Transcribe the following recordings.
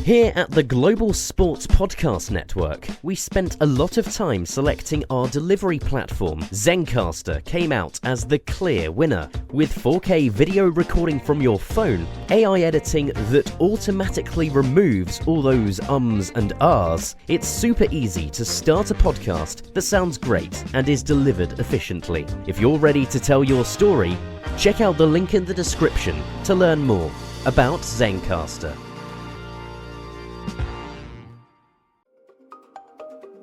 Here at the Global Sports Podcast Network, we spent a lot of time selecting our delivery platform. Zencastr came out as the clear winner. With 4K video recording from your phone, AI editing that automatically removes all those ums and ahs, it's super easy to start a podcast that sounds great and is delivered efficiently. If you're ready to tell your story, check out the link in the description to learn more about Zencastr.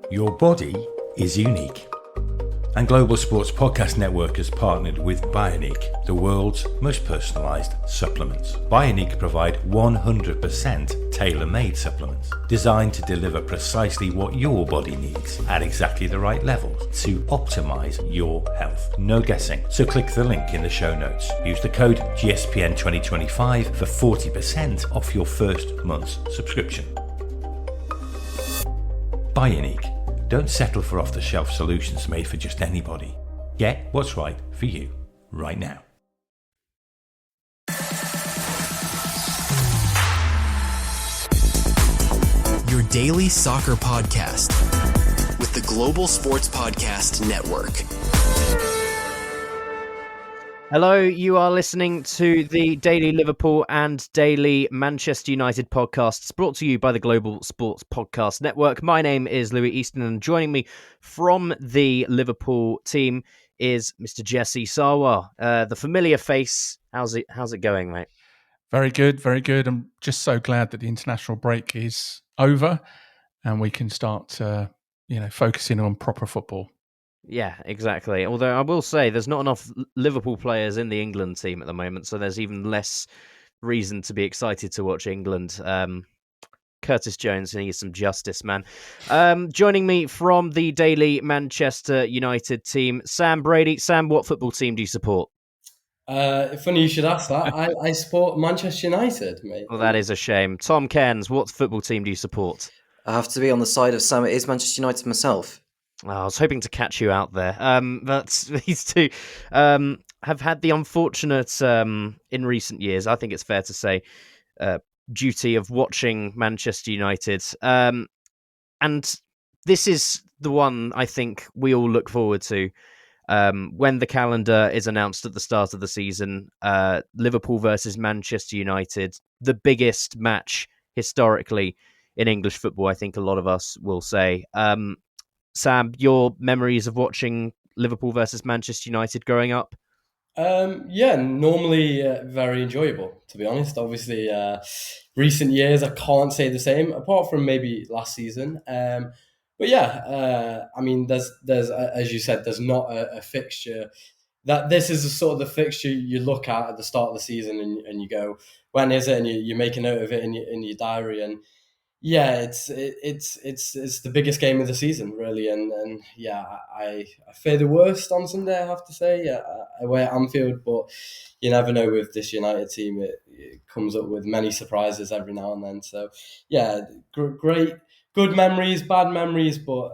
Your body is unique. And Global Sports Podcast Network has partnered with Bioniq, the world's most personalised supplements. Bioniq provide 100% tailor-made supplements designed to deliver precisely what your body needs at exactly the right levels to optimise your health. No guessing. So click the link in the show notes. Use the code GSPN2025 for 40% off your first month's subscription. Bioniq. Don't settle for off-the-shelf solutions made for just anybody. Get what's right for you right now. Your daily soccer podcast with the Global Sports Podcast Network. Hello, you are listening to the Daily Liverpool and Daily Manchester United podcasts brought to you by the Global Sports Podcast Network. My name is Louie, Easton, and joining me from the Liverpool team is Mr. Jesse Sarwar, the familiar face. How's it going, mate? Very good, very good. I'm just so glad that the international break is over and we can start, focusing on proper football. Yeah, exactly. Although I will say there's not enough Liverpool players in the England team at the moment, so there's even less reason to be excited to watch England. Curtis Jones needs some justice, man. Joining me from the Daily Manchester United team, Sam Brady. Sam, what football team do you support? Funny you should ask that. I support Manchester United, mate. Well, that is a shame. Tom Cairns, what football team do you support? I have to be on the side of Sam. It is Manchester United myself. I was hoping to catch you out there. But these two have had the unfortunate, in recent years, I think it's fair to say, duty of watching Manchester United. And this is the one I think we all look forward to when the calendar is announced at the start of the season. Liverpool versus Manchester United, the biggest match historically in English football, I think a lot of us will say. Sam, your memories of watching Liverpool versus Manchester United growing up? Normally very enjoyable, to be honest. Obviously, recent years, I can't say the same, apart from maybe last season. There's as you said, there's not a fixture. That this is the sort of the fixture you look at the start of the season and you go, when is it? And you make a note of it in your diary. And yeah, it's the biggest game of the season, really, and I fear the worst on Sunday, I have to say, away at Anfield, but you never know with this United team. It comes up with many surprises every now and then. So yeah, great, good memories, bad memories, but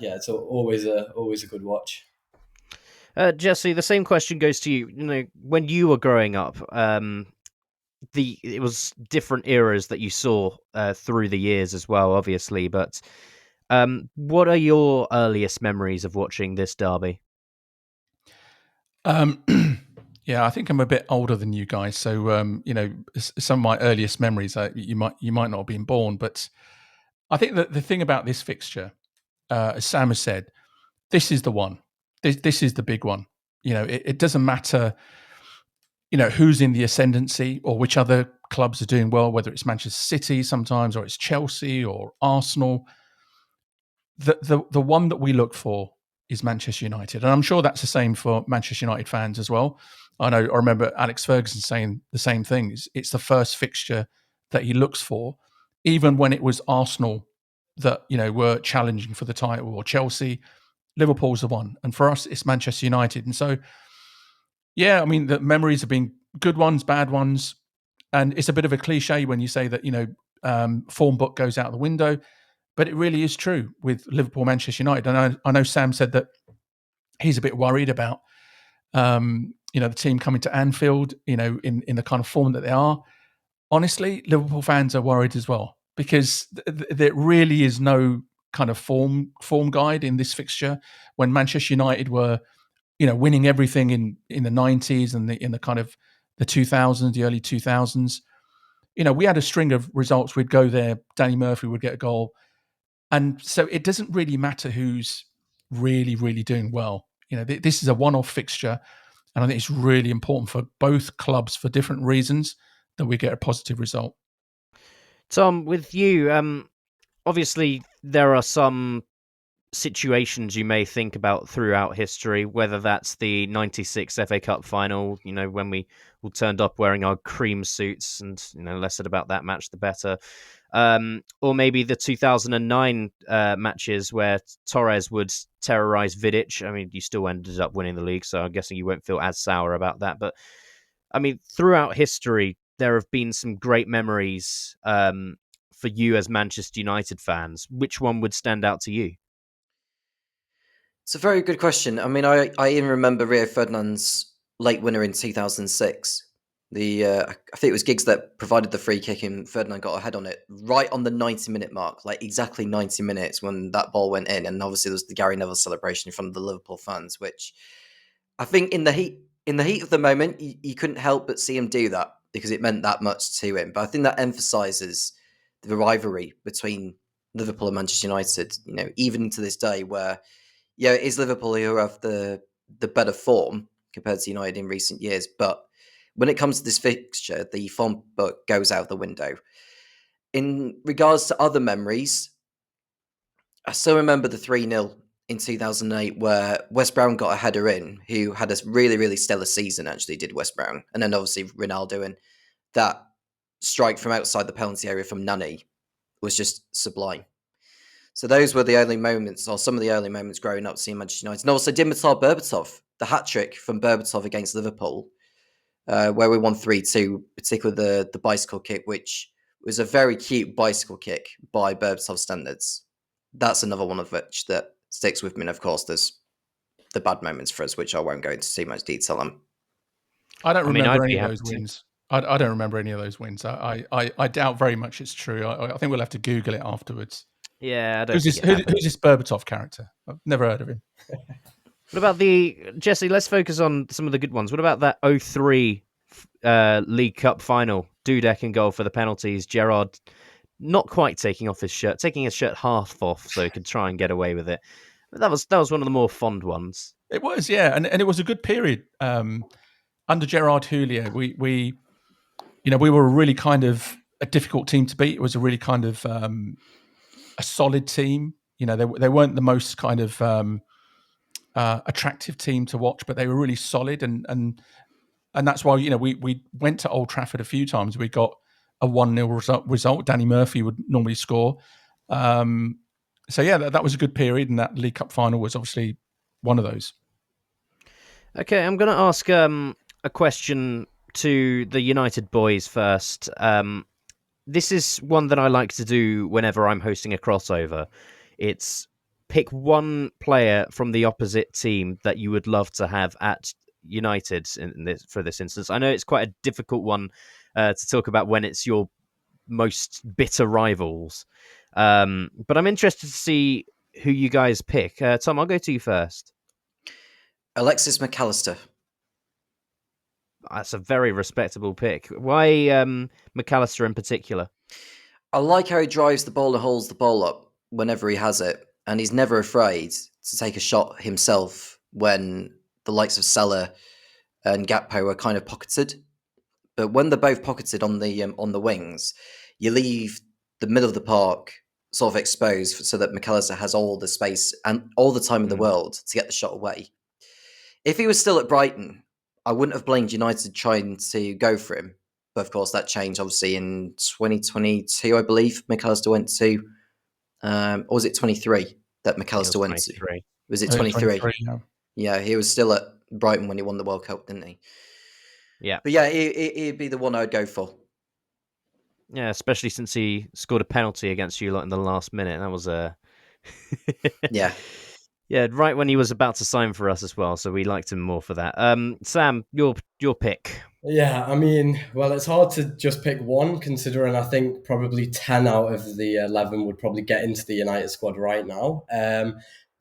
it's always a good watch. Jesse, the same question goes to you. You know, when you were growing up, it was different eras that you saw through the years as well, obviously. But what are your earliest memories of watching this derby? Yeah, I think I'm a bit older than you guys, so some of my earliest memories, you might not have been born, but I think that the thing about this fixture, as Sam has said, this is the one. This is the big one. You know, it doesn't matter, who's in the ascendancy or which other clubs are doing well, whether it's Manchester City sometimes or it's Chelsea or Arsenal. The one that we look for is Manchester United. And I'm sure that's the same for Manchester United fans as well. I remember Alex Ferguson saying the same thing. It's the first fixture that he looks for, even when it was Arsenal that, were challenging for the title, or Chelsea. Liverpool's the one. And for us, it's Manchester United. And so, yeah, I mean, the memories have been good ones, bad ones. And it's a bit of a cliche when you say that, form book goes out the window. But it really is true with Liverpool, Manchester United. And I know Sam said that he's a bit worried about, the team coming to Anfield, in the kind of form that they are. Honestly, Liverpool fans are worried as well. because there really is no kind of form guide in this fixture. When Manchester United were, winning everything in the 90s and in the kind of the 2000s, the early 2000s, we had a string of results. We'd go there, Danny Murphy would get a goal, and so it doesn't really matter who's really, really doing well. This is a one-off fixture, and I think it's really important for both clubs for different reasons that we get a positive result. Tom, with you, obviously there are some situations you may think about throughout history, whether that's the 96 FA Cup final, when we all turned up wearing our cream suits and, less said about that match, the better. Or maybe the 2009 matches where Torres would terrorise Vidic. I mean, you still ended up winning the league, so I'm guessing you won't feel as sour about that. But, I mean, throughout history, there have been some great memories for you as Manchester United fans. Which one would stand out to you? It's a very good question. I mean, I even remember Rio Ferdinand's late winner in 2006. I think it was Giggs that provided the free kick and Ferdinand got a head on it right on the 90-minute mark, like exactly 90 minutes when that ball went in. And obviously there was the Gary Neville celebration in front of the Liverpool fans, which I think in the heat of the moment, you couldn't help but see him do that because it meant that much to him. But I think that emphasises the rivalry between Liverpool and Manchester United, even to this day where, it is Liverpool who have the better form compared to United in recent years. But when it comes to this fixture, the form book goes out the window. In regards to other memories, I still remember the 3-0 in 2008 where Wes Brown got a header in, who had a really, really stellar season, actually, did Wes Brown. And then obviously Ronaldo, and that strike from outside the penalty area from Nani was just sublime. So those were the early moments, or some of the early moments growing up seeing Manchester United. And also Dimitar Berbatov, the hat-trick from Berbatov against Liverpool, where we won 3-2, particularly the bicycle kick, which was a very cute bicycle kick by Berbatov standards. That's another one of which that sticks with me. And of course, there's the bad moments for us, which I won't go into too much detail on. I don't remember any of those wins. I don't remember any of those wins. I doubt very much it's true. I think we'll have to Google it afterwards. Yeah, I don't who's this Berbatov character? I've never heard of him. What about Jesse, let's focus on some of the good ones. What about that 03 League Cup final? Dudek in goal for the penalties. Gerrard not quite taking his shirt half off so he could try and get away with it. But that was one of the more fond ones. It was, yeah. And it was a good period. Under Gerard Houllier, we were a really kind of a difficult team to beat. It was a really kind of a solid team. They weren't the most kind of attractive team to watch, but they were really solid, and that's why we went to Old Trafford a few times. We got a 1-0 result. Danny Murphy would normally score. So yeah, that was a good period, and that League Cup final was obviously one of those. Okay, I'm going to ask a question to the United boys first. This is one that I like to do whenever I'm hosting a crossover. It's pick one player from the opposite team that you would love to have at United for this instance. I know it's quite a difficult one to talk about when it's your most bitter rivals. But I'm interested to see who you guys pick. Tom, I'll go to you first. Alexis McAllister. That's a very respectable pick. Why McAllister in particular? I like how he drives the ball and holds the ball up whenever he has it. And he's never afraid to take a shot himself when the likes of Salah and Gakpo are kind of pocketed. But when they're both pocketed on the wings, you leave the middle of the park sort of exposed so that McAllister has all the space and all the time in the world to get the shot away. If he was still at Brighton, I wouldn't have blamed United trying to go for him. But of course, that changed obviously in 2022, I believe. McAllister went to, or was it 23 that McAllister went to? Was it 23? Yeah, he was still at Brighton when he won the World Cup, didn't he? Yeah. But yeah, he'd be the one I'd go for. Yeah, especially since he scored a penalty against you lot in the last minute. That was yeah. Yeah, right when he was about to sign for us as well, so we liked him more for that. Sam, your pick. Yeah, I mean, well, it's hard to just pick one, considering I think probably 10 out of the 11 would probably get into the United squad right now.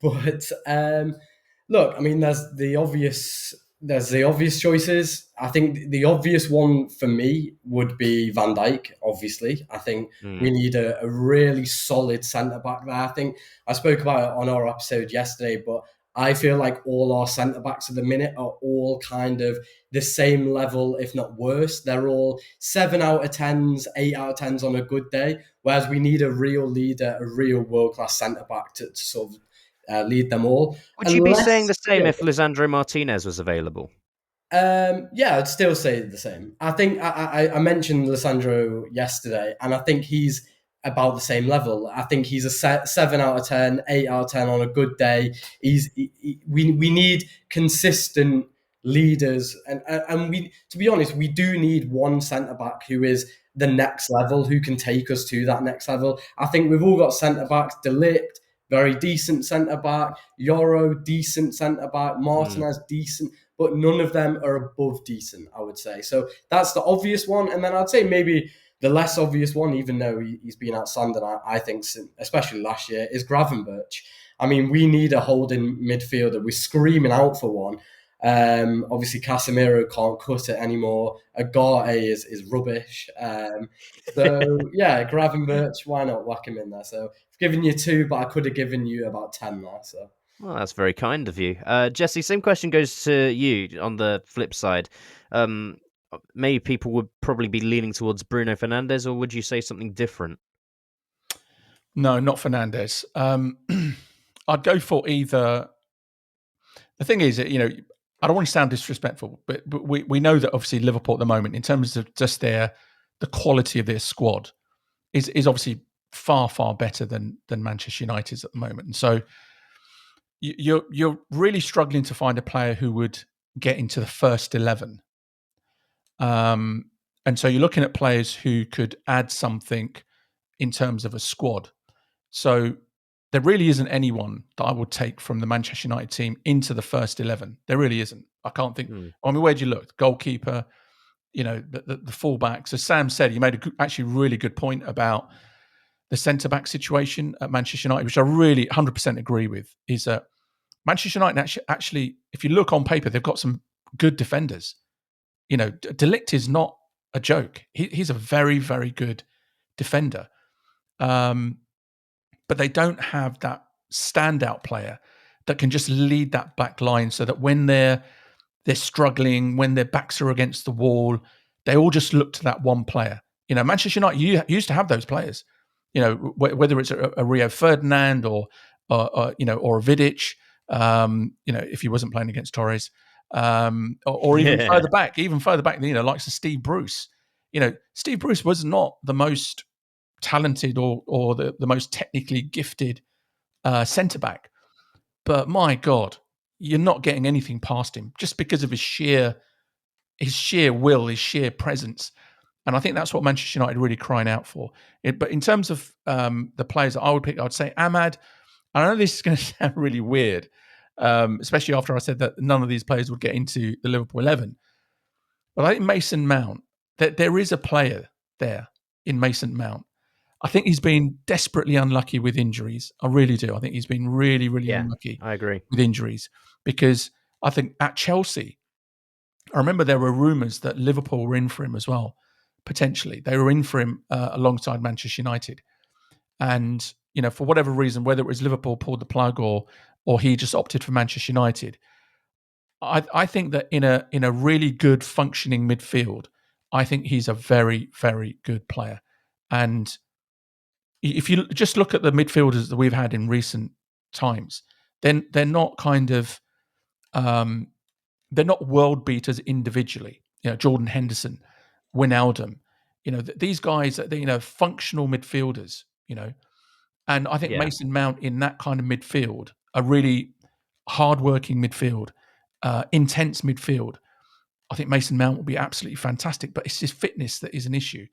But look, I mean, there's the obvious choices. I think the obvious one for me would be Van Dijk, obviously. I think we need a really solid centre-back there. I think I spoke about it on our episode yesterday, but I feel like all our centre-backs at the minute are all kind of the same level, if not worse. They're all 7 out of 10s, 8 out of 10s on a good day, whereas we need a real leader, a real world-class centre-back to sort of lead them all. Would you be saying the same if Lisandro Martinez was available? Yeah, I'd still say the same. I think I mentioned Lissandro yesterday, and I think he's about the same level. I think he's a 7 out of 10, 8 out of 10 on a good day. We need consistent leaders, and we, to be honest, we do need one centre back who is the next level, who can take us to that next level. I think we've all got centre backs. De Ligt, very decent centre back. Yoro, decent centre back. Martinez, decent, but none of them are above decent, I would say. So that's the obvious one. And then I'd say maybe the less obvious one, even though he's been outstanding, I think, especially last year, is Gravenberch. I mean, we need a holding midfielder. We're screaming out for one. Obviously, Casemiro can't cut it anymore. Agate is rubbish. So, yeah, Gravenberch, why not whack him in there? So I've given you 2, but I could have given you about 10 there. So. Well, that's very kind of you. Jesse, same question goes to you on the flip side. Maybe people would probably be leaning towards Bruno Fernandes, or would you say something different? No, not Fernandes. I'd go for either. The thing is, I don't want to sound disrespectful, but we know that obviously Liverpool at the moment, in terms of just the quality of their squad, is obviously far better than Manchester United's at the moment, and so you're really struggling to find a player who would get into the first 11. And so you're looking at players who could add something in terms of a squad. So there really isn't anyone that I would take from the Manchester United team into the first 11. There really isn't. I can't think. I mean, where do you look? Goalkeeper, the fullback. So Sam said, he made actually really good point about the centre-back situation at Manchester United, which I really 100% agree with, is that Manchester United actually, if you look on paper, they've got some good defenders. De Ligt is not a joke. He's a very, very good defender. But they don't have that standout player that can just lead that back line, so that when they're struggling, when their backs are against the wall, they all just look to that one player. Manchester United, you used to have those players. Whether it's a Rio Ferdinand or a Vidic, if he wasn't playing against Torres, or even further back, likes of Steve Bruce. Steve Bruce was not the most talented or the most technically gifted centre-back. But my God, you're not getting anything past him just because of his sheer will, his sheer presence. And I think that's what Manchester United are really crying out for. But in terms of the players that I would pick, I'd say Ahmad. I know this is going to sound really weird, especially after I said that none of these players would get into the Liverpool 11. But I think Mason Mount, that there is a player there in Mason Mount. I think he's been desperately unlucky with injuries. I really do. I think he's been really, really unlucky. I agree. With injuries, because I think at Chelsea, I remember there were rumours that Liverpool were in for him as well, potentially. They were in for him alongside Manchester United. And, for whatever reason, whether it was Liverpool pulled the plug or he just opted for Manchester United, I think that in a really good functioning midfield, I think he's a very, very good player. And if you just look at the midfielders that we've had in recent times, then they're not they're not world beaters individually. Jordan Henderson, Wijnaldum, these guys, functional midfielders, and I think Mason Mount in that kind of midfield, a really hardworking midfield, intense midfield, I think Mason Mount will be absolutely fantastic, but it's his fitness that is an issue.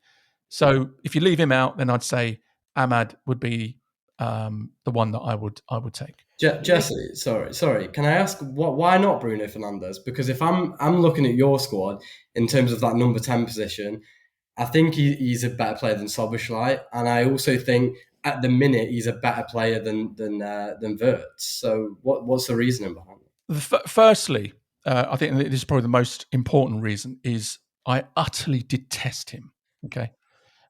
So if you leave him out, then I'd say Ahmad would be the one that I would take. Jesse, sorry. Can I ask why not Bruno Fernandes? Because if I'm looking at your squad in terms of that number 10 position, I think he's a better player than Szoboszlai, and I also think at the minute he's a better player than Wirtz. So what's the reasoning behind it? Firstly, I think this is probably the most important reason is I utterly detest him. Okay,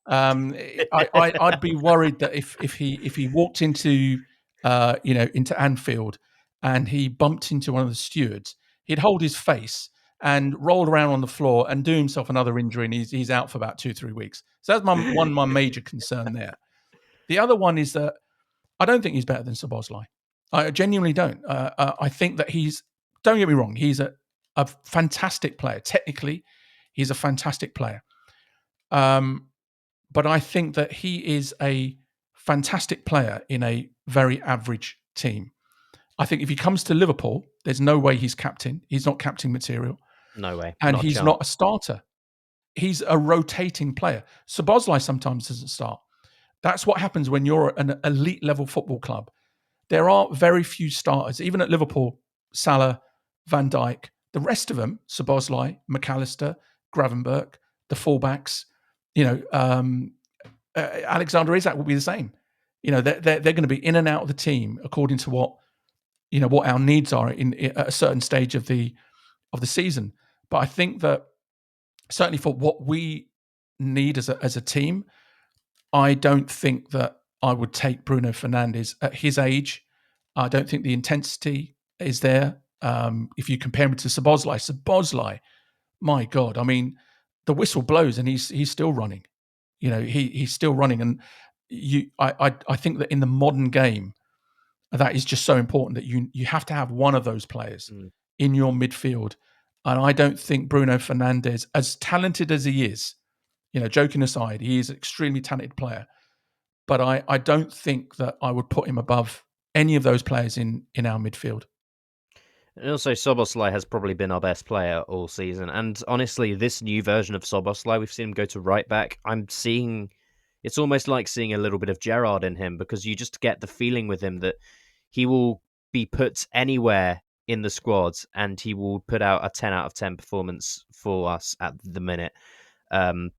I'd be worried that if he walked into into Anfield and he bumped into one of the stewards, he'd hold his face and roll around on the floor and do himself another injury, and he's out for about 2-3 weeks. So that's my major concern there. The other one is that I don't think he's better than Szoboszlai. I genuinely don't. I think that don't get me wrong, he's a fantastic player. Technically, he's a fantastic player. But I think that he is a fantastic player in a very average team. I think if he comes to Liverpool, there's no way he's captain. He's not captain material. No way. And he's not a starter. He's a rotating player. Szoboszlai sometimes doesn't start. That's what happens when you're an elite level football club. There are very few starters. Even at Liverpool, Salah, Van Dijk, the rest of them, Szoboszlai, McAllister, Gravenberch, the fullbacks, Alexander Isak will be the same. They're going to be in and out of the team according to what our needs are at a certain stage of the season. But I think that certainly for what we need as a team, I don't think that I would take Bruno Fernandes at his age. I don't think the intensity is there. If you compare him to Szoboszlai, my God, I mean, the whistle blows and he's still running. He's still running, and I think that in the modern game, that is just so important that you have to have one of those players in your midfield. And I don't think Bruno Fernandes, as talented as he is, joking aside, he is an extremely talented player. But I don't think that I would put him above any of those players in our midfield. And also, Szoboszlai has probably been our best player all season. And honestly, this new version of Szoboszlai, we've seen him go to right back. It's almost like seeing a little bit of Gerrard in him, because you just get the feeling with him that he will be put anywhere in the squad and he will put out a 10 out of 10 performance for us at the minute. And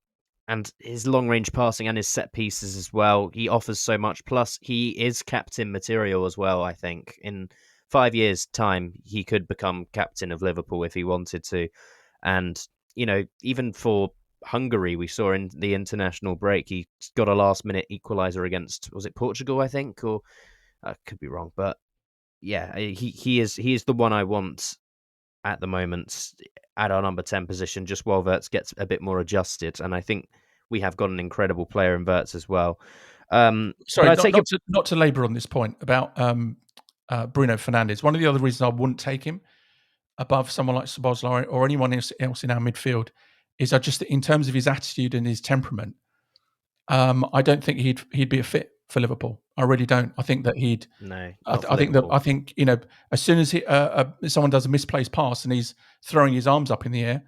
his long-range passing and his set pieces as well, he offers so much. Plus, he is captain material as well, I think. In 5 years' time, he could become captain of Liverpool if he wanted to. And, even for Hungary, we saw in the international break, he got a last-minute equaliser against, was it Portugal, I think? Or I could be wrong. But, yeah, he is the one I want at the moment at our number 10 position, just while Wirtz gets a bit more adjusted. And I think we have got an incredible player in Wirtz as well. Sorry, not to labour on this point about Bruno Fernandes. One of the other reasons I wouldn't take him above someone like Szoboszlai or anyone else in our midfield is I just, in terms of his attitude and his temperament, I don't think he'd be a fit for Liverpool. I really don't. I think that he'd. No, I think as soon as someone does a misplaced pass and he's throwing his arms up in the air,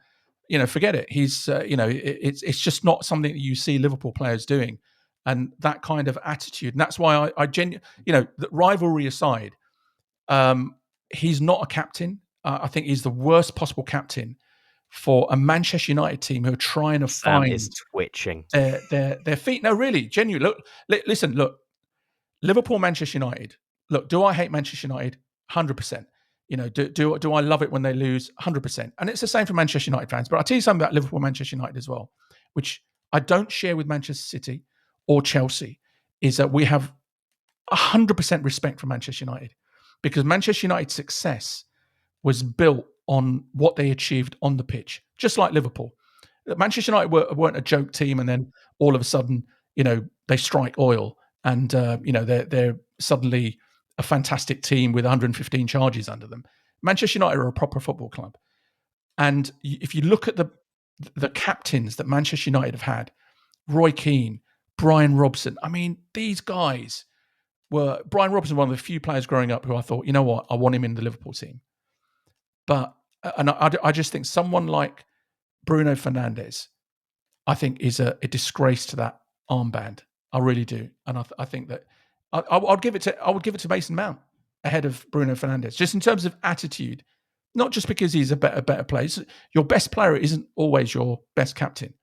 forget it. He's it's just not something that you see Liverpool players doing, and that kind of attitude. And that's why that rivalry aside, he's not a captain. I think he's the worst possible captain for a Manchester United team who are trying to find is twitching their feet. No, really, genuinely. Listen. Liverpool, Manchester United. Look, do I hate Manchester United? 100%. Do I love it when they lose? 100%. And it's the same for Manchester United fans. But I'll tell you something about Liverpool, Manchester United as well, which I don't share with Manchester City or Chelsea, is that we have 100% respect for Manchester United, because Manchester United's success was built on what they achieved on the pitch, just like Liverpool. Manchester United weren't a joke team, and then all of a sudden, they strike oil. And they're suddenly a fantastic team with 115 charges under them. Manchester United are a proper football club, and if you look at the captains that Manchester United have had, Roy Keane, Brian Robson. I mean, these guys were. Brian Robson, one of the few players growing up who I thought, you know what, I want him in the Liverpool team. But I just think someone like Bruno Fernandes, I think, is a disgrace to that armband. I really do. And I think that I would give it to Mason Mount ahead of Bruno Fernandes, just in terms of attitude, not just because he's a better player. Your best player isn't always your best captain.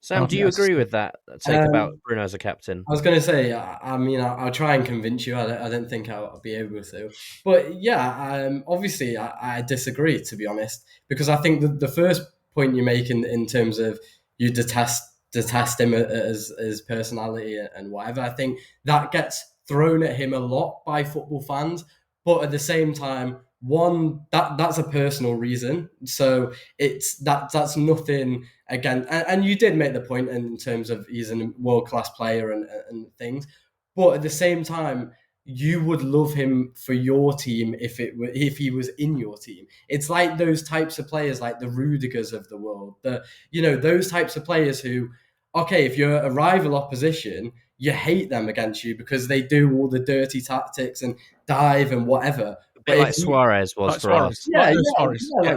Sam, do you agree with that take about Bruno as a captain? I was going to say, I mean, I'll try and convince you. I don't think I'll be able to. But yeah, obviously, I disagree, to be honest, because I think the first point you make in terms of you detest him as personality and whatever, I think that gets thrown at him a lot by football fans. But at the same time, that's a personal reason. So that's nothing. Again, and you did make the point in terms of he's a world-class player and things, but at the same time, you would love him for your team if he was in your team. It's like those types of players, like the Rudigers of the world, those types of players who, okay, if you're a rival opposition, you hate them against you because they do all the dirty tactics and dive and whatever. A bit like Suarez was for us. Like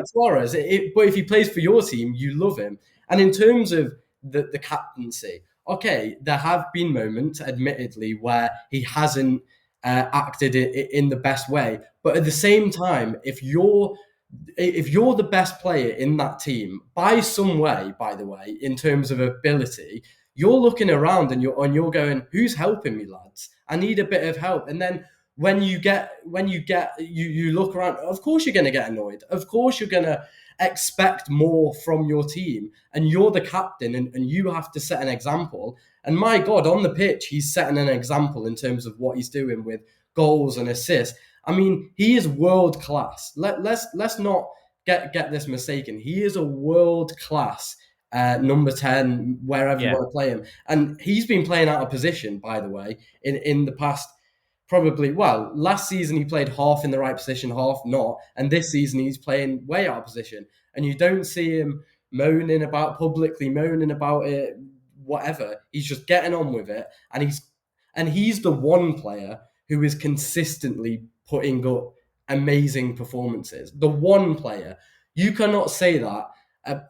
Suarez. But if he plays for your team, you love him. And in terms of the captaincy, okay, there have been moments, admittedly, where he hasn't acted in the best way. But at the same time, if you're the best player in that team by some way, by the way, in terms of ability, you're looking around and you're going, who's helping me, lads? I need a bit of help. And then when you look around, of course you're going to get annoyed. Of course you're going to expect more from your team, and you're the captain and you have to set an example. And my God, on the pitch, he's setting an example in terms of what he's doing with goals and assists. I mean, he is world class. Let's not get this mistaken. He is a world class number 10 wherever you want to play him, and he's been playing out of position, by the way, in the past. Probably, last season he played half in the right position, half not. And this season he's playing way out of position. And you don't see him publicly moaning about it, whatever. He's just getting on with it. And he's the one player who is consistently putting up amazing performances. The one player. You cannot say that.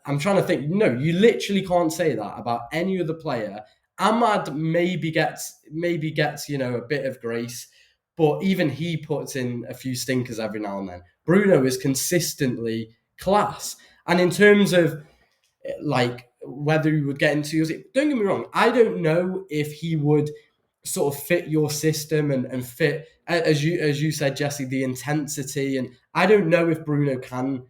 I'm trying to think. No, you literally can't say that about any other player. Ahmad maybe gets a bit of grace, but even he puts in a few stinkers every now and then. Bruno is consistently class. And in terms of like whether he would get into, don't get me wrong, I don't know if he would sort of fit your system and fit, as you said, Jesse, the intensity. And I don't know if Bruno can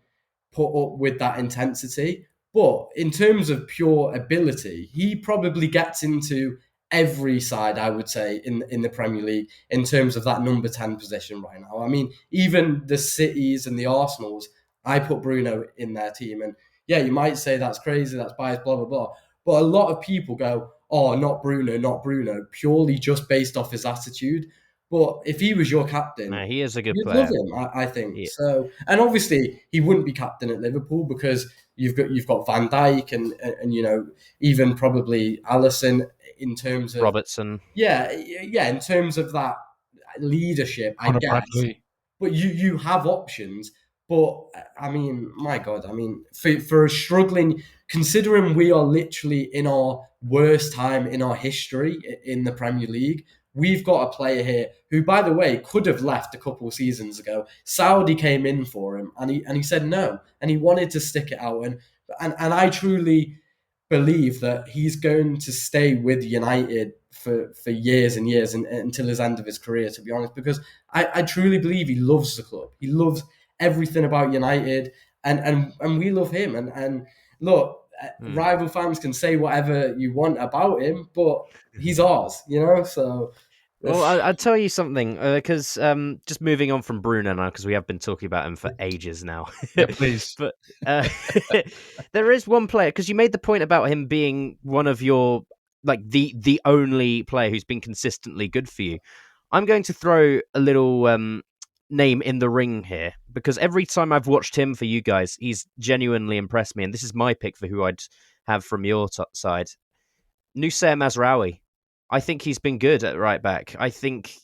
put up with that intensity. But in terms of pure ability, he probably gets into every side, I would say, in the Premier League in terms of that number 10 position right now. I mean, even the Cities and the Arsenals, I put Bruno in their team. And yeah, you might say that's crazy, that's biased, blah, blah, blah. But a lot of people go, oh, not Bruno, purely just based off his attitude. But if he was your captain, he is a good you'd player. love him, I think. Yeah. So, and obviously he wouldn't be captain at Liverpool because you've got Van Dijk and even probably Alisson in terms of Robertson. Yeah, in terms of that leadership, I guess. Bradley. But you have options. But I mean, my God, I mean, for a struggling, considering we are literally in our worst time in our history in the Premier League. We've got a player here who, by the way, could have left a couple of seasons ago. Saudi came in for him, and he said no, and he wanted to stick it out. And I truly believe that he's going to stay with United for years and years and until his end of his career, to be honest, because I truly believe he loves the club. He loves everything about United, and we love him. And look, rival fans can say whatever you want about him, but he's ours, so... Well, I'll tell you something, because just moving on from Bruno now, because we have been talking about him for ages now. Yeah, please. But there is one player, because you made the point about him being one of your, like, the only player who's been consistently good for you. I'm going to throw a little name in the ring here, because every time I've watched him for you guys, he's genuinely impressed me, and this is my pick for who I'd have from your side. Noussair Mazraoui. I think he's been good at right back. I think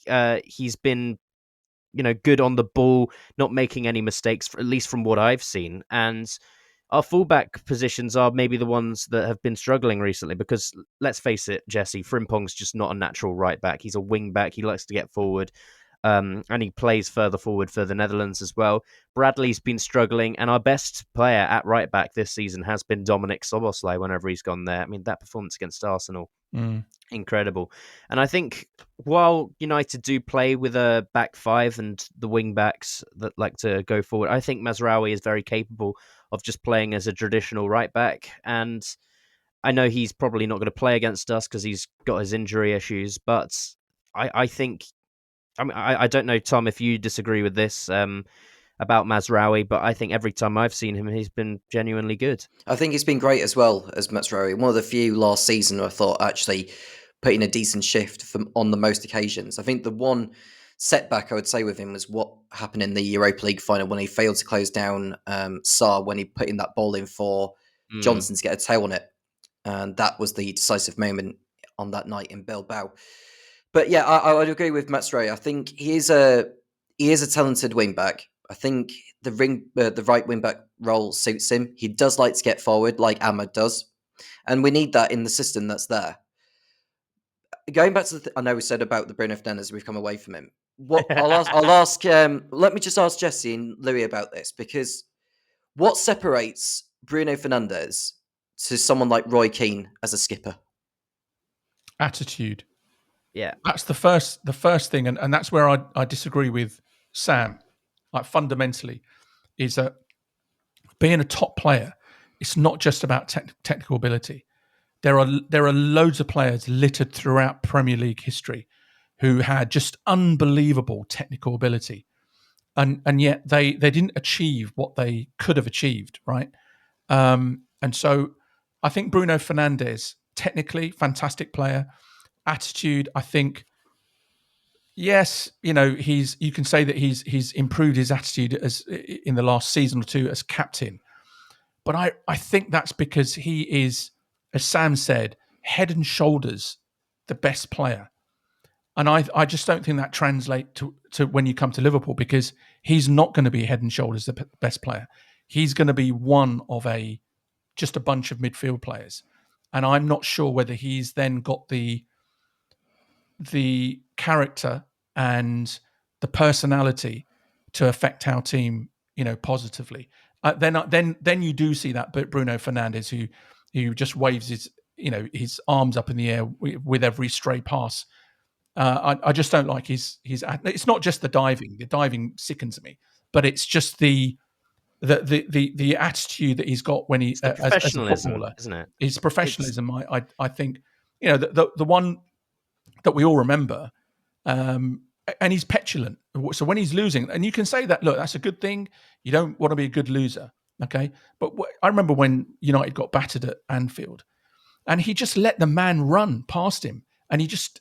he's been, good on the ball, not making any mistakes, at least from what I've seen. And our fullback positions are maybe the ones that have been struggling recently because, let's face it, Jesse, Frimpong's just not a natural right back. He's a wing back. He likes to get forward. And he plays further forward for the Netherlands as well. Bradley's been struggling, and our best player at right back this season has been Dominic Szoboszlai whenever he's gone there. I mean, that performance against Arsenal, incredible. And I think while United do play with a back five and the wing backs that like to go forward, I think Mazraoui is very capable of just playing as a traditional right back. And I know he's probably not going to play against us because he's got his injury issues, but I think... I mean, I don't know, Tom, if you disagree with this about Mazraoui, but I think every time I've seen him, he's been genuinely good. I think he's been great as well as Mazraoui. One of the few last season I thought actually put in a decent shift on the most occasions. I think the one setback I would say with him was what happened in the Europa League final when he failed to close down Sarr when he put in that ball in for Johnson to get a tail on it. And that was the decisive moment on that night in Bilbao. But yeah, I would agree with Mazraoui. I think he is a talented wing back. I think the right wing back role suits him. He does like to get forward, like Ahmad does, and we need that in the system that's there. Going back to I know we said about the Bruno Fernandes, we've come away from him. What I'll ask. Let me just ask Jesse and Louie about this, because what separates Bruno Fernandes to someone like Roy Keane as a skipper? Attitude. Yeah, that's the first thing, and that's where I disagree with Sam. Like fundamentally, is that being a top player, it's not just about technical ability. There are loads of players littered throughout Premier League history who had just unbelievable technical ability, and yet they didn't achieve what they could have achieved, right? And so I think Bruno Fernandes, technically fantastic player. Attitude, I think, yes, you can say that he's improved his attitude as in the last season or two as captain, but I think that's because he is, as Sam said, head and shoulders the best player, and I just don't think that translates to when you come to Liverpool, because he's not going to be head and shoulders the best player. He's going to be one of just a bunch of midfield players, and I'm not sure whether he's then got the character and the personality to affect our team, positively. Then you do see that Bruno Fernandes who just waves his arms up in the air with every stray pass. I just don't like his. It's not just the diving. The diving sickens me, but it's just the attitude that he's got when he it's the professionalism, as a footballer, isn't it? His professionalism. I think the one that we all remember, and he's petulant. So when he's losing, and you can say that, look, that's a good thing. You don't want to be a good loser, okay? But I remember when United got battered at Anfield, and he just let the man run past him, and he just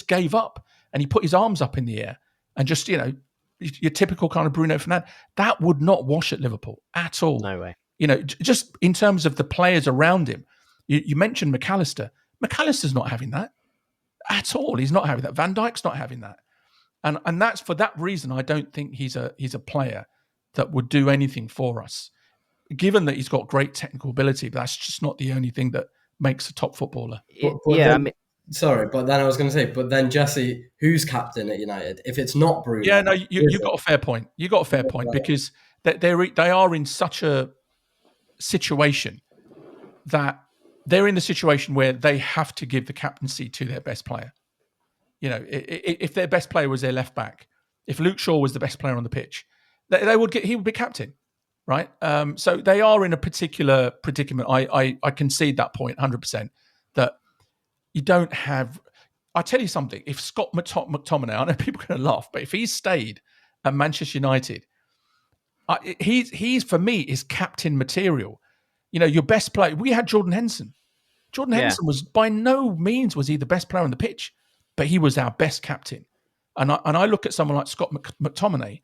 gave up, and he put his arms up in the air, and just your typical kind of Bruno Fernandes. That would not wash at Liverpool at all. No way. Just in terms of the players around him. You mentioned McAllister. McAllister's not having that at all. He's not having that. Van Dijk's not having that, and that's for that reason. I don't think he's a player that would do anything for us, given that he's got great technical ability. But that's just not the only thing that makes a top footballer. Sorry, but then I was going to say, but then Jesse, who's captain at United? If it's not Bruno, yeah, no, you got a fair point. You got a fair point, because they are in such a situation that they're in the situation where they have to give the captaincy to their best player. If their best player was their left back, if Luke Shaw was the best player on the pitch, he would be captain, right? So they are in a particular predicament. I concede that point 100%. That you don't have. I tell you something. If Scott McTominay, I know people are going to laugh, but if he's stayed at Manchester United, he's for me is captain material. Your best player. We had Jordan Henderson. Jordan Henderson was by no means was he the best player on the pitch, but he was our best captain. And I look at someone like Scott McTominay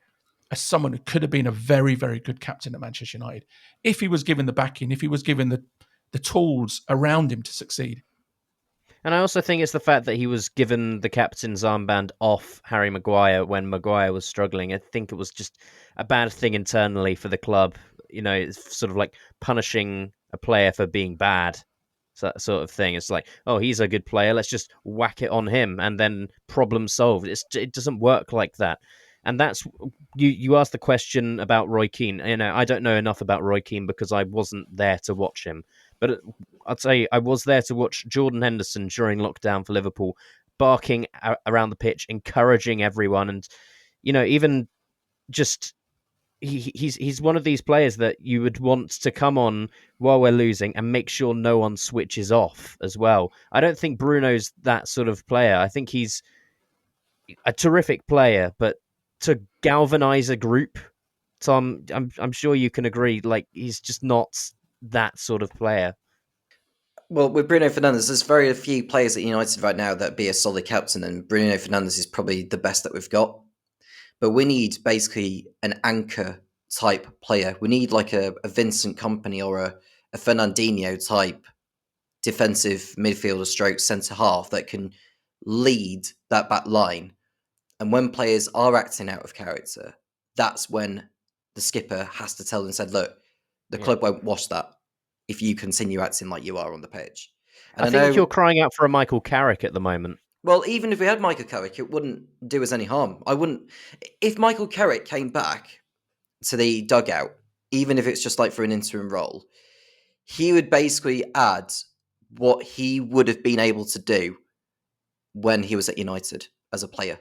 as someone who could have been a very, very good captain at Manchester United if he was given the backing, if he was given the tools around him to succeed. And I also think it's the fact that he was given the captain's armband off Harry Maguire when Maguire was struggling. I think it was just a bad thing internally for the club. it's sort of like punishing a player for being bad, that sort of thing. It's like, oh, he's a good player, let's just whack it on him, and then problem solved. It doesn't work like that. And that's you asked the question about Roy Keane. I don't know enough about Roy Keane because I wasn't there to watch him. But I'd say I was there to watch Jordan Henderson during lockdown for Liverpool, barking around the pitch, encouraging everyone, and even just he's one of these players that you would want to come on while we're losing and make sure no one switches off as well. I don't think Bruno's that sort of player. I think he's a terrific player, but to galvanize a group, Tom, I'm sure you can agree. Like, he's just not that sort of player. Well, with Bruno Fernandes, there's very few players at United right now that be a solid captain, and Bruno Fernandes is probably the best that we've got. But we need basically an anchor type player. We need like a Vincent Kompany or a Fernandinho type defensive midfielder stroke centre half that can lead that back line. And when players are acting out of character, that's when the skipper has to tell them, said, look, the club won't wash that if you continue acting like you are on the pitch. And I think you're crying out for a Michael Carrick at the moment. Well, even if we had Michael Carrick, it wouldn't do us any harm. I wouldn't. If Michael Carrick came back to the dugout, even if it's just like for an interim role, he would basically add what he would have been able to do when he was at United as a player.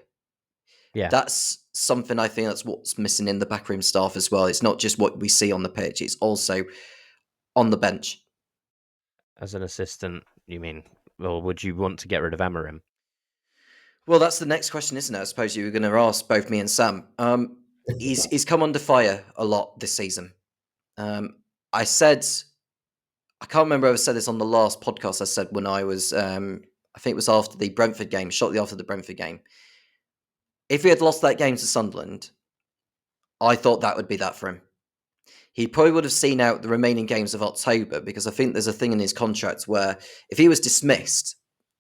Yeah. That's something I think that's what's missing in the backroom staff as well. It's not just what we see on the pitch, it's also on the bench. As an assistant, you mean? Or would you want to get rid of Amarim? Well, that's the next question, isn't it? I suppose you were going to ask both me and Sam. He's come under fire a lot this season. I can't remember if I said this on the last podcast I said when I was, I think it was after the Brentford game, shortly after the Brentford game. If we had lost that game to Sunderland, I thought that would be that for him. He probably would have seen out the remaining games of October, because I think there's a thing in his contract where if he was dismissed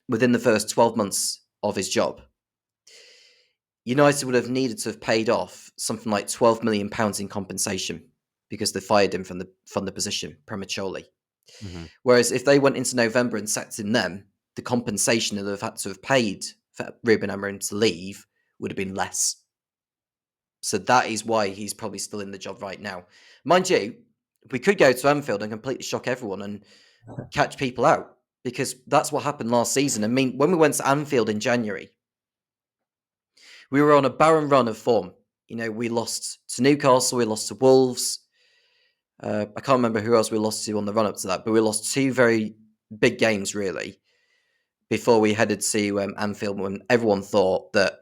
within the first 12 months of his job, United would have needed to have paid off something like £12 million in compensation because they fired him from the position prematurely. Mm-hmm. Whereas if they went into November and sacked him then, the compensation that they've had to have paid for Ruben Amarim to leave would have been less. So that is why he's probably still in the job right now. Mind you, we could go to Anfield and completely shock everyone and catch people out, because that's what happened last season. I mean, when we went to Anfield in January, we were on a barren run of form. We lost to Newcastle, we lost to Wolves. I can't remember who else we lost to on the run-up to that, but we lost two very big games, really, before we headed to Anfield, when everyone thought that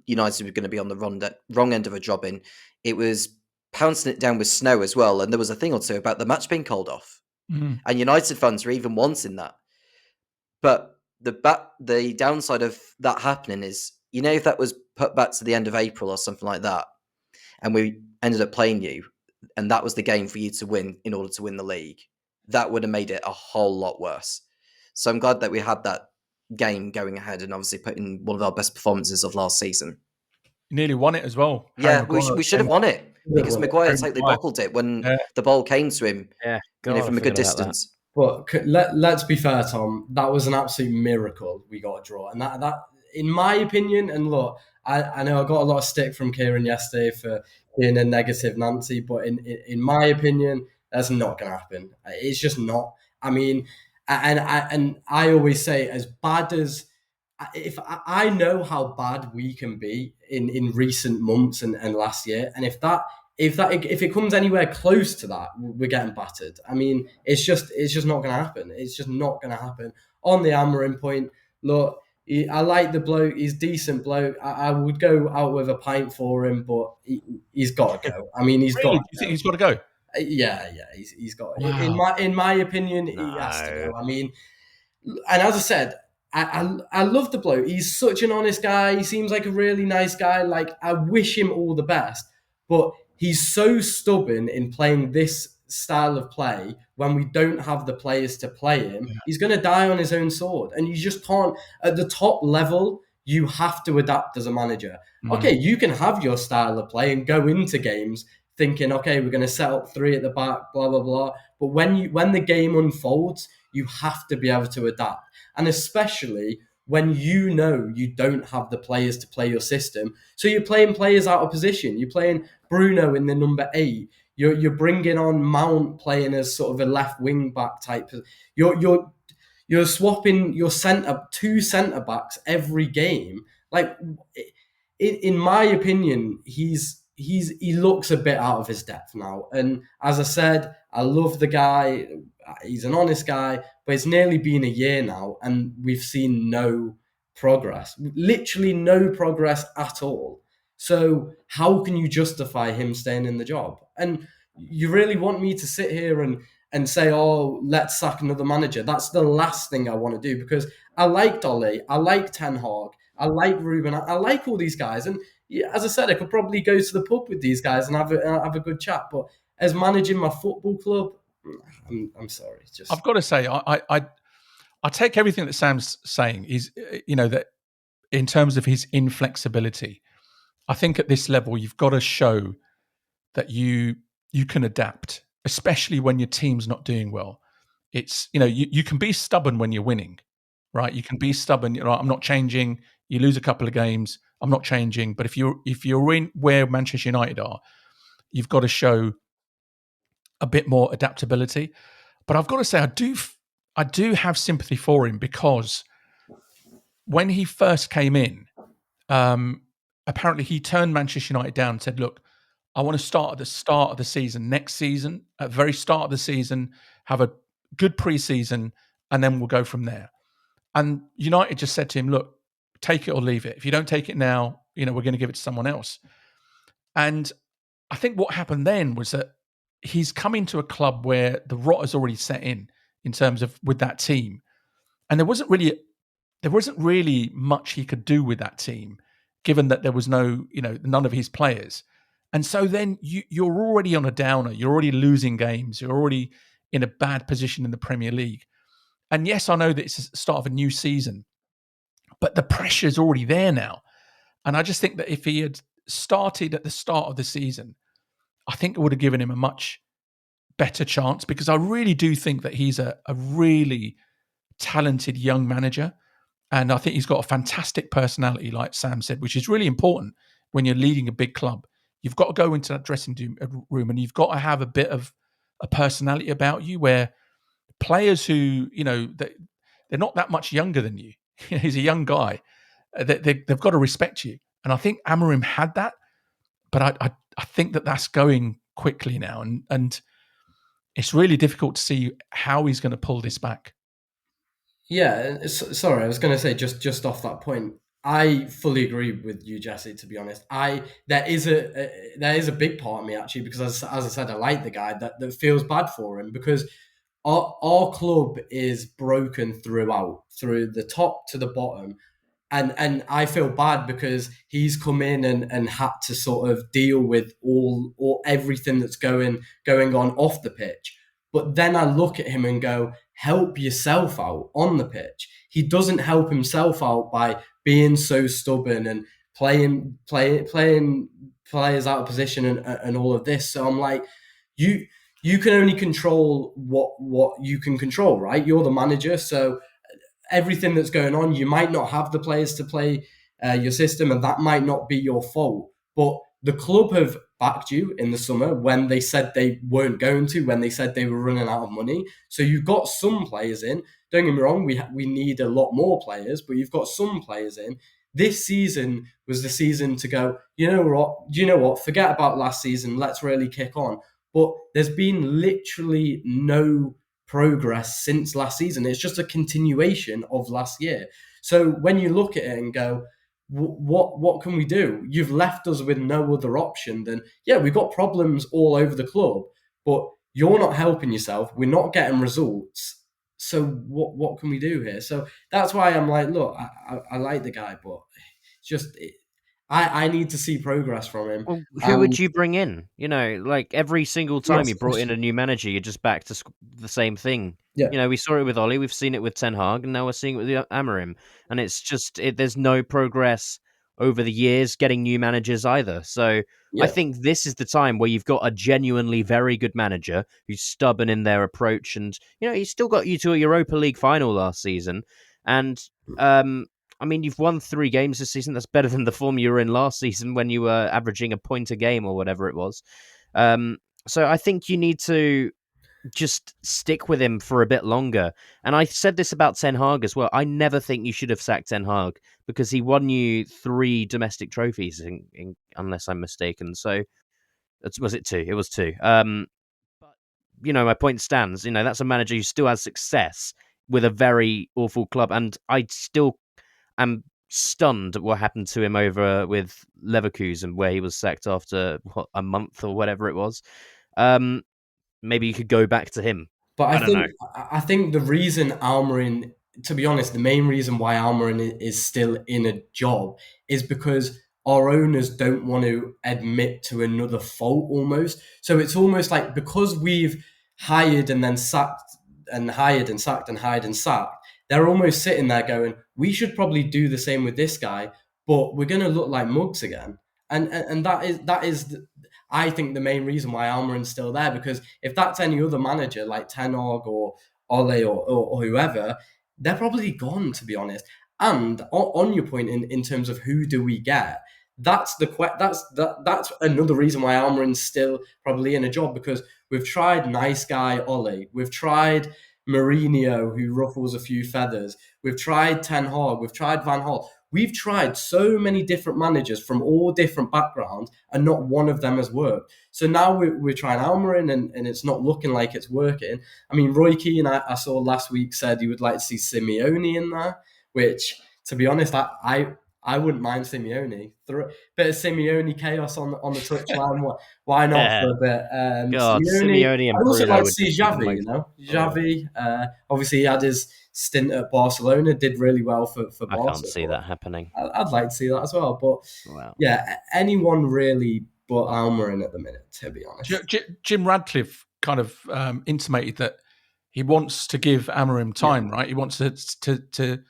United were going to be on the wrong end of a job-in. It was pouncing it down with snow as well, and there was a thing or two about the match being called off. Mm-hmm. And United fans were even wanting that. But the downside of that happening is, if that was put back to the end of April or something like that, and we ended up playing you, and that was the game for you to win in order to win the league, that would have made it a whole lot worse. So I'm glad that we had that game going ahead and obviously put in one of our best performances of last season. You nearly won it as well. Yeah, we should have won it, because Maguire totally bottled it when the ball came to him from a good distance. But let's be fair, Tom, that was an absolute miracle we got a draw. And that in my opinion, and look, I know I got a lot of stick from Kieran yesterday for being a negative Nancy, but in my opinion, that's not going to happen. It's just not. I mean, and I always say, as bad as, if I know how bad we can be in recent months and last year, and if it comes anywhere close to that, we're getting battered. I mean, it's just not going to happen. It's just not going to happen. On the Amarim point, look, I like the bloke. He's a decent bloke. I would go out with a pint for him, but he's got to go. I mean, he's got. You think he's got to go? Yeah, he's got. Wow. In my opinion, he has to go. I mean, and as I said, I love the bloke. He's such an honest guy. He seems like a really nice guy. Like, I wish him all the best, but he's so stubborn in playing this style of play when we don't have the players to play him. Yeah. He's going to die on his own sword, and you just can't. At the top level, you have to adapt as a manager. Mm. Okay, you can have your style of play and go into games thinking, okay, we're going to set up 3 at the back, blah, blah, blah. But when the game unfolds, you have to be able to adapt. And especially when you know you don't have the players to play your system. So you're playing players out of position. You're playing Bruno in the number 8. You're bringing on Mount playing as sort of a left wing back type. You're swapping your two centre backs every game. Like, in my opinion, he looks a bit out of his depth now. And as I said, I love the guy. He's an honest guy, but it's nearly been a year now, and we've seen no progress. Literally no progress at all. So how can you justify him staying in the job? And you really want me to sit here and say, oh, let's sack another manager? That's the last thing I want to do, because I like Dolly, I like Ten Hag, I like Ruben, I like all these guys. And as I said, I could probably go to the pub with these guys and have a good chat. But as managing my football club, I'm sorry. I've got to say, I take everything that Sam's saying. Is that in terms of his inflexibility, I think at this level you've got to show that you can adapt, especially when your team's not doing well. It's you can be stubborn when you're winning, right? You can be stubborn. I'm not changing. You lose a couple of games, I'm not changing. But if you're in where Manchester United are, you've got to show a bit more adaptability. But I've got to say, I do have sympathy for him, because when he first came in, apparently he turned Manchester United down and said, look, I want to start at the start of the season next season, at the very start of the season, have a good pre-season, and then we'll go from there. And United just said to him, look, take it or leave it. If you don't take it now, we're going to give it to someone else. And I think what happened then was that he's come into a club where the rot has already set in terms of with that team. And there wasn't really much he could do with that team, given that there was none of his players. And so then you're already on a downer. You're already losing games. You're already in a bad position in the Premier League. And yes, I know that it's the start of a new season, but the pressure's already there now. And I just think that if he had started at the start of the season, I think it would have given him a much better chance, because I really do think that he's a really talented young manager. And I think he's got a fantastic personality, like Sam said, which is really important when you're leading a big club. You've got to go into that dressing room and you've got to have a bit of a personality about you, where players who, they're not that much younger than you. He's a young guy. They've got to respect you. And I think Amarim had that, but I think that that's going quickly now. And it's really difficult to see how he's going to pull this back. Yeah, sorry, I was going to say just off that point, I fully agree with you, Jesse. To be honest, there is a big part of me actually, because as I said, I like the guy, that feels bad for him, because our club is broken throughout, through the top to the bottom. And I feel bad because he's come in and had to sort of deal with all everything that's going on off the pitch. But then I look at him and go, help yourself out on the pitch. He doesn't help himself out by being so stubborn and playing players out of position and all of this. So I'm like, you can only control what you can control, right? You're the manager, so everything that's going on, you might not have the players to play your system, and that might not be your fault. But the club have backed you in the summer when they said they weren't going to, when they said they were running out of money. So you've got some players in. Don't get me wrong, we need a lot more players, but you've got some players in. This season was the season to go, you know what, forget about last season, let's really kick on. But there's been literally no progress since last season. It's just a continuation of last year. So when you look at it and go, what can we do? You've left us with no other option than, yeah, we've got problems all over the club, but you're not helping yourself. We're not getting results. So what can we do here? So that's why I'm like, look, I like the guy, but just I need to see progress from him. Well, who would you bring in? Like every single time you brought in a new manager, you're just back to the same thing. Yeah. We saw it with Ollie, we've seen it with Ten Hag, and now we're seeing it with Amarim. And it's just, there's no progress over the years getting new managers either. So I think this is the time where you've got a genuinely very good manager who's stubborn in their approach, and he still got you to a Europa League final last season, and I mean, you've won 3 games this season. That's better than the form you were in last season when you were averaging a point a game or whatever it was. So I think you need to just stick with him for a bit longer. And I said this about Ten Hag as well. I never think you should have sacked Ten Hag because he won you 3 domestic trophies, unless I'm mistaken. So was it 2? It was 2. But my point stands. That's a manager who still has success with a very awful club, and I still am stunned at what happened to him over with Leverkusen, where he was sacked after a month or whatever it was. Maybe you could go back to him. But I don't know. I think the reason Amarim, to be honest, the main reason why Amarim is still in a job is because our owners don't want to admit to another fault almost. So it's almost like because we've hired and then sacked and hired and sacked and hired and sacked, they're almost sitting there going, we should probably do the same with this guy, but we're going to look like mugs again. And that is I think the main reason why Almiron's still there, because if that's any other manager like Ten Hag or Ole or whoever, they're probably gone, to be honest. And on your point in terms of who do we get, that's another reason why Almiron's still probably in a job, because we've tried nice guy Ole, we've tried Mourinho, who ruffles a few feathers, we've tried Ten Hag, we've tried Van Gaal. We've tried so many different managers from all different backgrounds, and not one of them has worked. So now we're trying Almiron, and it's not looking like it's working. I mean, Roy Keane, I saw last week, said he would like to see Simeone in there, which, to be honest, I wouldn't mind Simeone. Bit of Simeone chaos on the touchline. Why not for a bit? God, Simeone and I'd also Bruno like to would see just be Xavi. Xavi. Obviously, he had his stint at Barcelona, did really well for Barca. I can't see that happening. I'd like to see that as well. But yeah, anyone really but Almiron at the minute, to be honest. Jim Radcliffe kind of intimated that he wants to give Amarim time, right? He wants to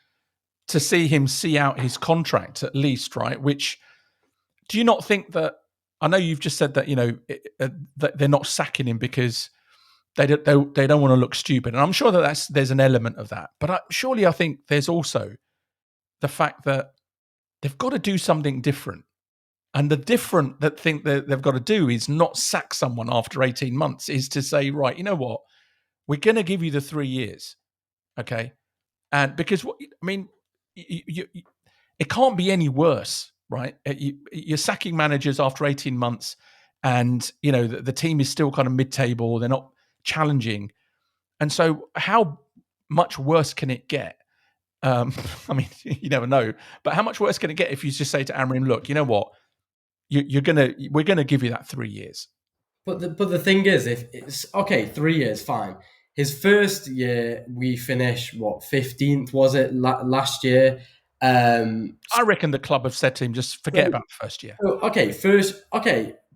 see him see out his contract at least, right? Which, do you not think that? I know you've just said that that they're not sacking him because they don't want to look stupid, and I'm sure that there's an element of that. But I think there's also the fact that they've got to do something different, and the different that think that they've got to do is not sack someone after 18 months. Is to say, right, you know what, we're going to give you the 3 years, okay? And because it can't be any worse, right? You're sacking managers after 18 months, and the team is still kind of mid-table. They're not challenging, and so how much worse can it get? I mean, you never know, but how much worse can it get if you just say to Amarim, "Look, you know what? We're gonna give you that 3 years." But the thing is, if it's okay, 3 years, fine. His first year, we finished 15th, was it last year? I reckon the club have said to him, just forget about the first year.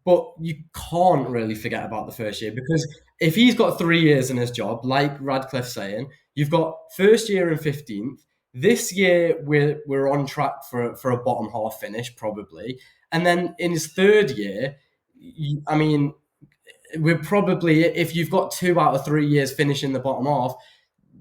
But you can't really forget about the first year, because if he's got 3 years in his job, like Radcliffe's saying, you've got first year and 15th. This year, we're on track for a bottom half finish, probably. And then in his third year, we're probably, if you've got 2 out of 3 years finishing the bottom half,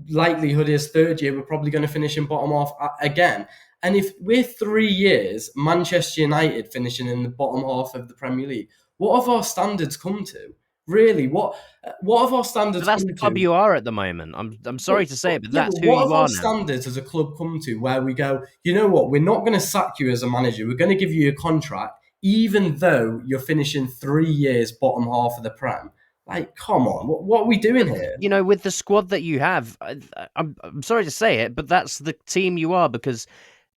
likelihood is third year we're probably going to finish in bottom half again. And if we're 3 years Manchester United finishing in the bottom half of the Premier League, what have our standards come to? Really, what have our standards? But that's the club you are at the moment. I'm sorry to say it, but that's who what you have are our now. standards as a club come to, where we go, you know what, we're not going to sack you as a manager. We're going to give you a contract, even though you're finishing 3 years bottom half of the Prem. Like, come on, what are we doing here? With the squad that you have, I'm sorry to say it, but that's the team you are, because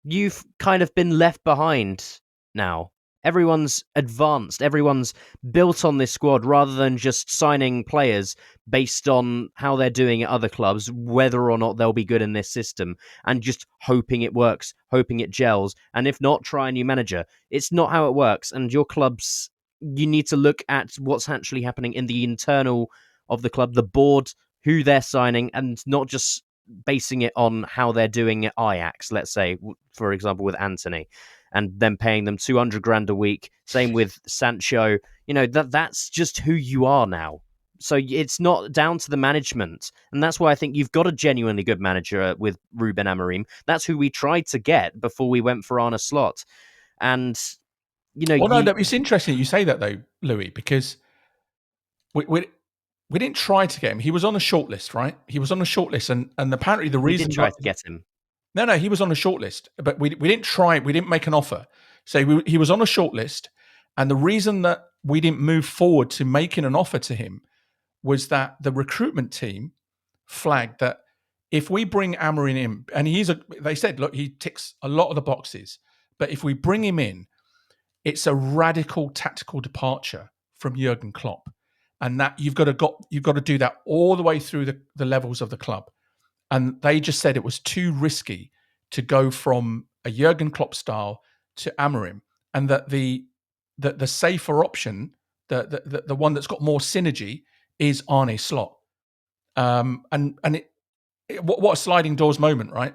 you've kind of been left behind now. Everyone's advanced. Everyone's built on this squad rather than just signing players based on how they're doing at other clubs, whether or not they'll be good in this system, and just hoping it works, hoping it gels. And if not, try a new manager. It's not how it works. And your clubs, you need to look at what's actually happening in the internal of the club, the board, who they're signing, and not just basing it on how they're doing at Ajax, let's say, for example, with Anthony. and then paying them 200 grand a week. Same with Sancho. That's just who you are now. So it's not down to the management. And that's why I think you've got a genuinely good manager with Ruben Amarim. That's who we tried to get before we went for Arne Slot. And, it's interesting you say that, though, Louie, because we didn't try to get him. He was on a shortlist, right? He was on a shortlist. And apparently the reason... We did try to get him. No, he was on a shortlist. But we didn't try. We didn't make an offer. So he was on a shortlist. And the reason that we didn't move forward to making an offer to him was that the recruitment team flagged that if we bring Amarim in, and they said, look, he ticks a lot of the boxes, but if we bring him in, it's a radical tactical departure from Jurgen Klopp, and that you've got to do that all the way through the levels of the club. And they just said it was too risky to go from a Jurgen Klopp style to Amarim, and that the safer option, the one that's got more synergy, is Arne Slot. What a sliding doors moment, right?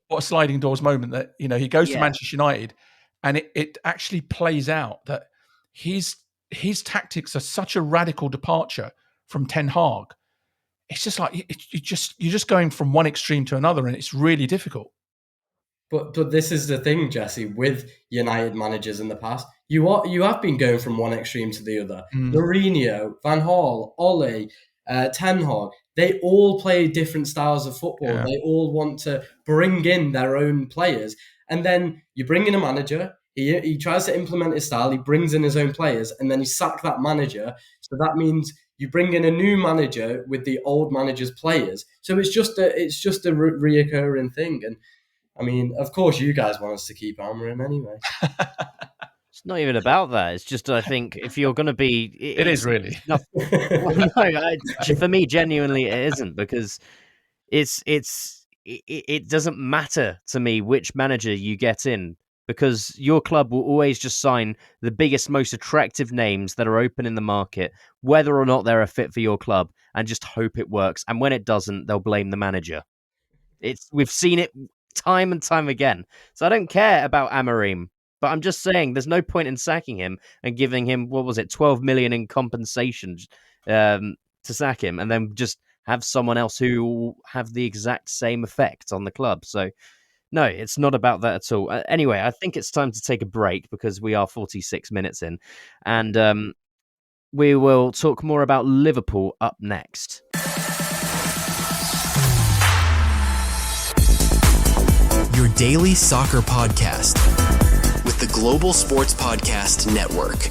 What a sliding doors moment that, he goes to Manchester United, and it actually plays out that his tactics are such a radical departure from Ten Hag. It's just like you're just going from one extreme to another, and it's really difficult. But this is the thing, Jesse, with United managers in the past. You have been going from one extreme to the other. Mourinho, Van Gaal, Ole, Ten Hag, they all play different styles of football. Yeah. They all want to bring in their own players. And then you bring in a manager, he tries to implement his style, he brings in his own players, and then you sack that manager. So that means you bring in a new manager with the old manager's players. So it's just a reoccurring thing. And I mean, of course, you guys want us to keep Amarim anyway. It's not even about that. It's just, I think, if you're going to be... It is really. For me, genuinely, it isn't, because it doesn't matter to me which manager you get in, because your club will always just sign the biggest, most attractive names that are open in the market, whether or not they're a fit for your club, and just hope it works. And when it doesn't, they'll blame the manager. We've seen it time and time again. So I don't care about Amarim, but I'm just saying there's no point in sacking him and giving him, 12 million in compensation to sack him, and then just have someone else who will have the exact same effect on the club. So no, it's not about that at all. Anyway, I think it's time to take a break, because we are 46 minutes in, and we will talk more about Liverpool up next. Your daily soccer podcast with the Global Sports Podcast Network.